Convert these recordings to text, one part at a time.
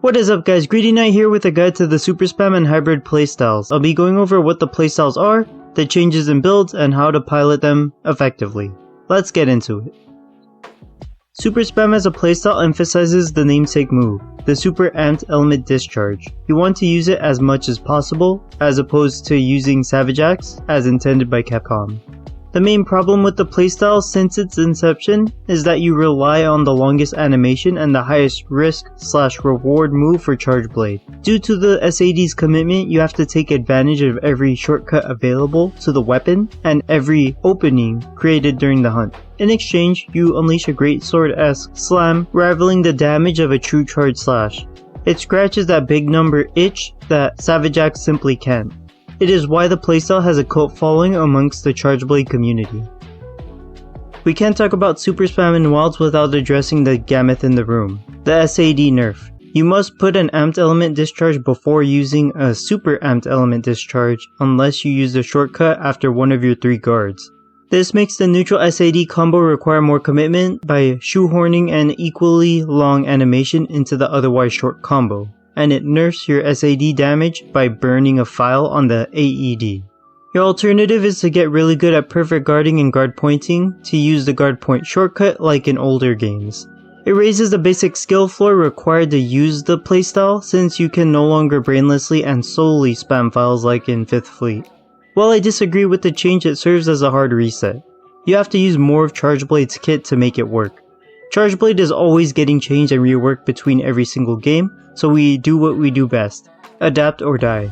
What is up guys, Greedy Knight here with a guide to the Super Spam and Hybrid playstyles. I'll be going over what the playstyles are, the changes in builds, and how to pilot them effectively. Let's get into it. Super Spam as a playstyle emphasizes the namesake move, the Super Amped Element Discharge. You want to use it as much as possible, as opposed to using Savage Axe as intended by Capcom. The main problem with the playstyle since its inception is that you rely on the longest animation and the highest risk/reward move for Charge Blade. Due to the SAED's commitment, you have to take advantage of every shortcut available to the weapon and every opening created during the hunt. In exchange, you unleash a greatsword-esque slam, rivaling the damage of a true charge slash. It scratches that big number itch that Savage Axe simply can't. It is why the playstyle has a cult following amongst the Charge Blade community. We can't talk about Super Spam in Wilds without addressing the gamut in the room, the SAED nerf. You must put an amped element discharge before using a super amped element discharge unless you use the shortcut after one of your 3 guards. This makes the neutral SAED combo require more commitment by shoehorning an equally long animation into the otherwise short combo. And it nerfs your SAED damage by burning a file on the AED. Your alternative is to get really good at perfect guarding and guard pointing to use the guard point shortcut like in older games. It raises the basic skill floor required to use the playstyle since you can no longer brainlessly and solely spam files like in 5th Fleet. While I disagree with the change, it serves as a hard reset. You have to use more of Charge Blade's kit to make it work. Charge Blade is always getting changed and reworked between every single game, so we do what we do best, adapt or die.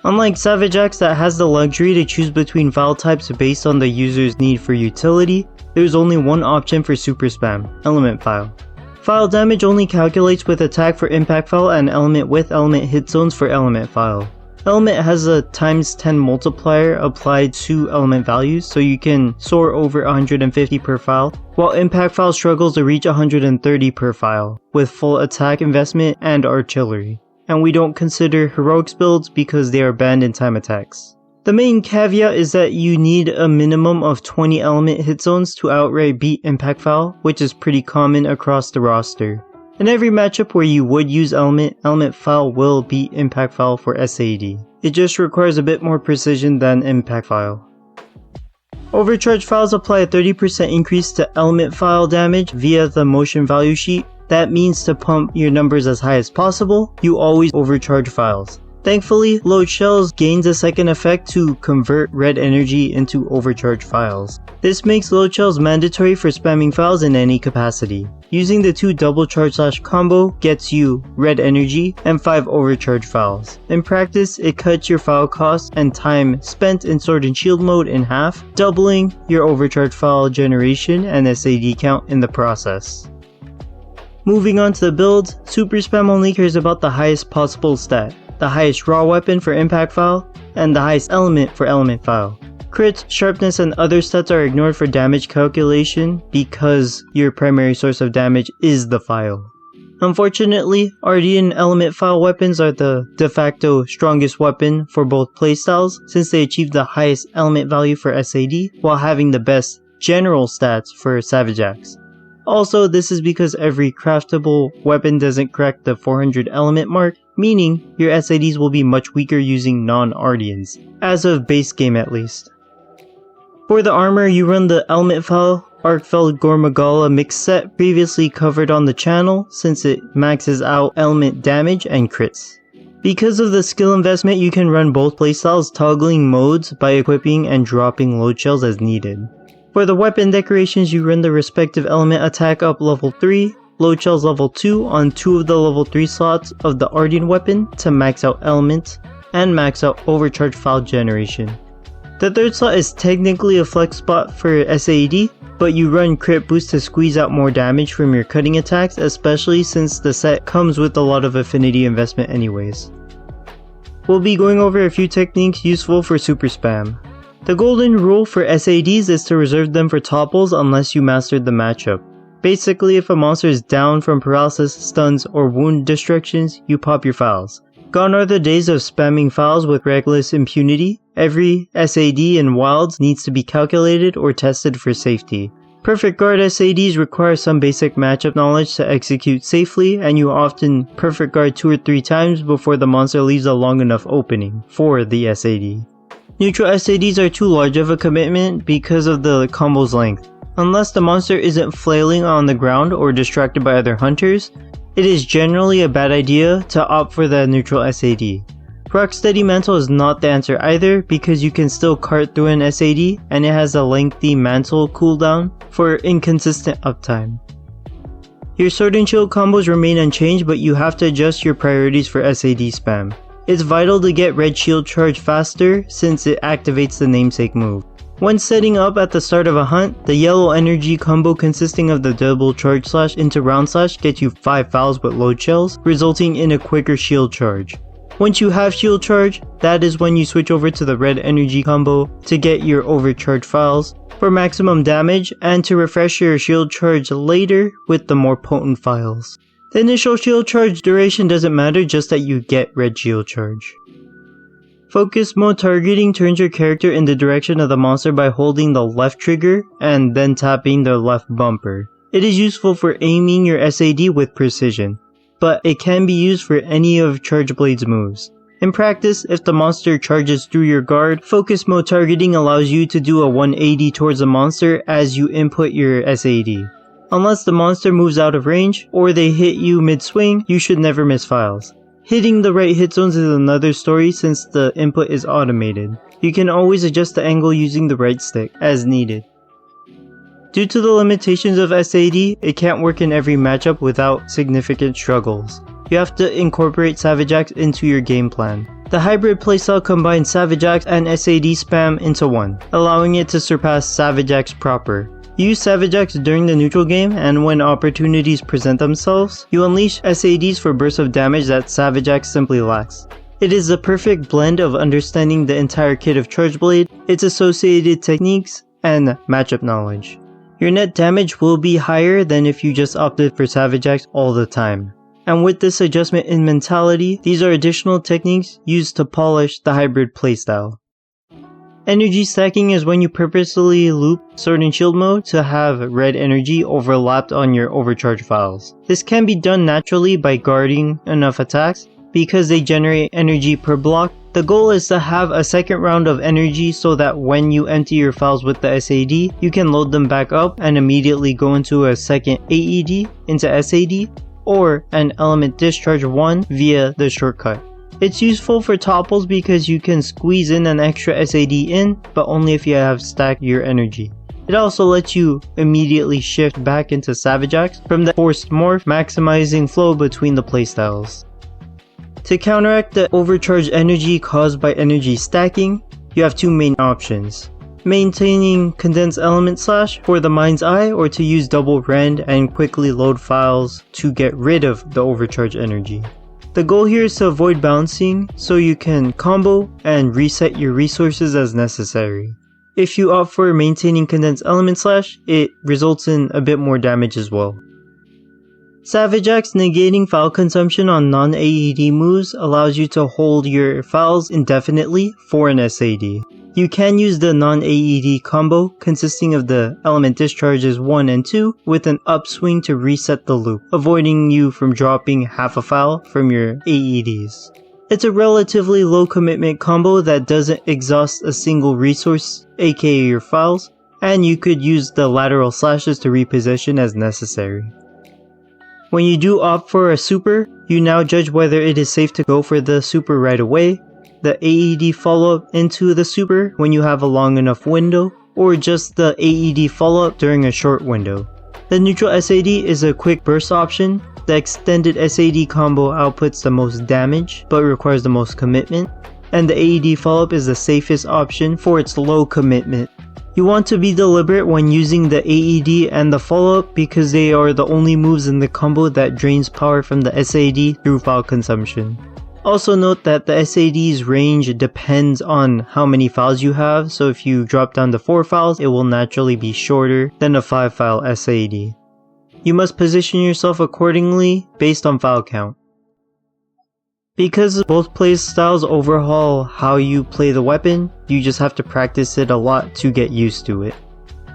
Unlike Savage Axe that has the luxury to choose between file types based on the user's need for utility, there is only one option for Super Spam, Element File. File damage only calculates with attack for impact file and element with element hit zones for element file. Element has a ×10 multiplier applied to element values, so you can soar over 150 per file, while impact file struggles to reach 130 per file, with full attack investment and artillery. And we don't consider heroics builds because they are banned in time attacks. The main caveat is that you need a minimum of 20 element hit zones to outright beat impact file, which is pretty common across the roster. In every matchup where you would use element file will beat impact file for SAED. It just requires a bit more precision than impact file. Overcharge files apply a 30% increase to element file damage via the motion value sheet. That means to pump your numbers as high as possible, you always overcharge files. Thankfully, load shells gains a second effect to convert red energy into overcharge files. This makes load shells mandatory for spamming files in any capacity. Using the 2 double charge slash combo gets you red energy and 5 overcharge files. In practice, it cuts your file cost and time spent in sword and shield mode in half, doubling your overcharge file generation and SAED count in the process. Moving on to the build, Super Spam only cares about the highest possible stat, the highest raw weapon for impact file, and the highest element for element file. Crits, sharpness, and other stats are ignored for damage calculation because your primary source of damage is the file. Unfortunately, RD and element file weapons are the de facto strongest weapon for both playstyles since they achieve the highest element value for SAED while having the best general stats for Savage Axe. Also, this is because every craftable weapon doesn't crack the 400 element mark, meaning your SAEDs will be much weaker using non-Ardians, as of base game at least. For the armor, you run the element file Arkfeld Gormagala mix set previously covered on the channel since it maxes out element damage and crits. Because of the skill investment, you can run both playstyles toggling modes by equipping and dropping load shells as needed. For the weapon decorations, you run the respective element attack up level 3, load shells level 2 on 2 of the level 3 slots of the Ardian weapon to max out element and max out overcharge file generation. The 3rd slot is technically a flex spot for SAED, but you run crit boost to squeeze out more damage from your cutting attacks, especially since the set comes with a lot of affinity investment anyways. We'll be going over a few techniques useful for Super Spam. The golden rule for SAEDs is to reserve them for topples unless you mastered the matchup. Basically, if a monster is down from paralysis, stuns, or wound destructions, you pop your files. Gone are the days of spamming files with reckless impunity. Every SAED in Wilds needs to be calculated or tested for safety. Perfect guard SAEDs require some basic matchup knowledge to execute safely, and you often perfect guard 2 or 3 times before the monster leaves a long enough opening for the SAED. Neutral SAEDs are too large of a commitment because of the combo's length. Unless the monster isn't flailing on the ground or distracted by other hunters, it is generally a bad idea to opt for the neutral SAED. Rocksteady Mantle is not the answer either because you can still cart through an SAED and it has a lengthy mantle cooldown for inconsistent uptime. Your Sword and Shield combos remain unchanged, but you have to adjust your priorities for SAED spam. It's vital to get red shield charge faster since it activates the namesake move. When setting up at the start of a hunt, the yellow energy combo consisting of the double charge slash into round slash gets you 5 fouls with load shells, resulting in a quicker shield charge. Once you have shield charge, that is when you switch over to the red energy combo to get your overcharge files for maximum damage and to refresh your shield charge later with the more potent files. The initial shield charge duration doesn't matter, just that you get red shield charge. Focus mode targeting turns your character in the direction of the monster by holding the left trigger and then tapping the left bumper. It is useful for aiming your SAED with precision, but it can be used for any of Charge Blade's moves. In practice, if the monster charges through your guard, focus mode targeting allows you to do a 180 towards the monster as you input your SAED. Unless the monster moves out of range or they hit you mid-swing, you should never miss files. Hitting the right hit zones is another story since the input is automated. You can always adjust the angle using the right stick as needed. Due to the limitations of SAED, it can't work in every matchup without significant struggles. You have to incorporate Savage Axe into your game plan. The hybrid playstyle combines Savage Axe and SAED spam into one, allowing it to surpass Savage Axe proper. Use Savage Axe during the neutral game, and when opportunities present themselves, you unleash SAEDs for bursts of damage that Savage Axe simply lacks. It is the perfect blend of understanding the entire kit of Charge Blade, its associated techniques, and matchup knowledge. Your net damage will be higher than if you just opted for Savage Axe all the time. And with this adjustment in mentality, these are additional techniques used to polish the hybrid playstyle. Energy stacking is when you purposely loop Sword and Shield mode to have red energy overlapped on your overcharge files. This can be done naturally by guarding enough attacks because they generate energy per block. The goal is to have a second round of energy so that when you empty your files with the SAED, you can load them back up and immediately go into a second AED into SAED or an element discharge 1 via the shortcut. It's useful for topples because you can squeeze in an extra SAED in, but only if you have stacked your energy. It also lets you immediately shift back into Savage Axe from the forced morph, maximizing flow between the playstyles. To counteract the overcharged energy caused by energy stacking, you have two main options. Maintaining Condensed Element Slash for the mind's eye, or to use double rend and quickly load files to get rid of the overcharged energy. The goal here is to avoid bouncing so you can combo and reset your resources as necessary. If you opt for maintaining Condensed Element Slash, it results in a bit more damage as well. Savage Axe negating file consumption on non-AED moves allows you to hold your files indefinitely for an SAED. You can use the non-AED combo consisting of the element discharges 1 and 2 with an upswing to reset the loop, avoiding you from dropping half a file from your AEDs. It's a relatively low commitment combo that doesn't exhaust a single resource, aka your files, and you could use the lateral slashes to reposition as necessary. When you do opt for a super, you now judge whether it is safe to go for the super right away, the AED follow-up into the super when you have a long enough window, or just the AED follow-up during a short window. The neutral SAED is a quick burst option. The extended SAED combo outputs the most damage, but requires the most commitment, and the AED follow-up is the safest option for its low commitment. You want to be deliberate when using the AED and the follow-up because they are the only moves in the combo that drains power from the SAED through file consumption. Also note that the SAED's range depends on how many files you have, so if you drop down to 4 files, it will naturally be shorter than a 5-file SAED. You must position yourself accordingly based on file count. Because both playstyles overhaul how you play the weapon, you just have to practice it a lot to get used to it.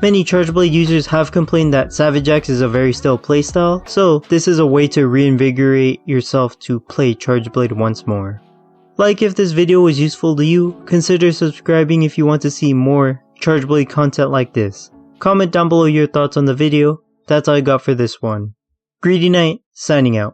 Many Charge Blade users have complained that Savage X is a very stale playstyle, so this is a way to reinvigorate yourself to play Charge Blade once more. Like if this video was useful to you, consider subscribing if you want to see more Charge Blade content like this. Comment down below your thoughts on the video. That's all I got for this one. Greedy Knight, signing out.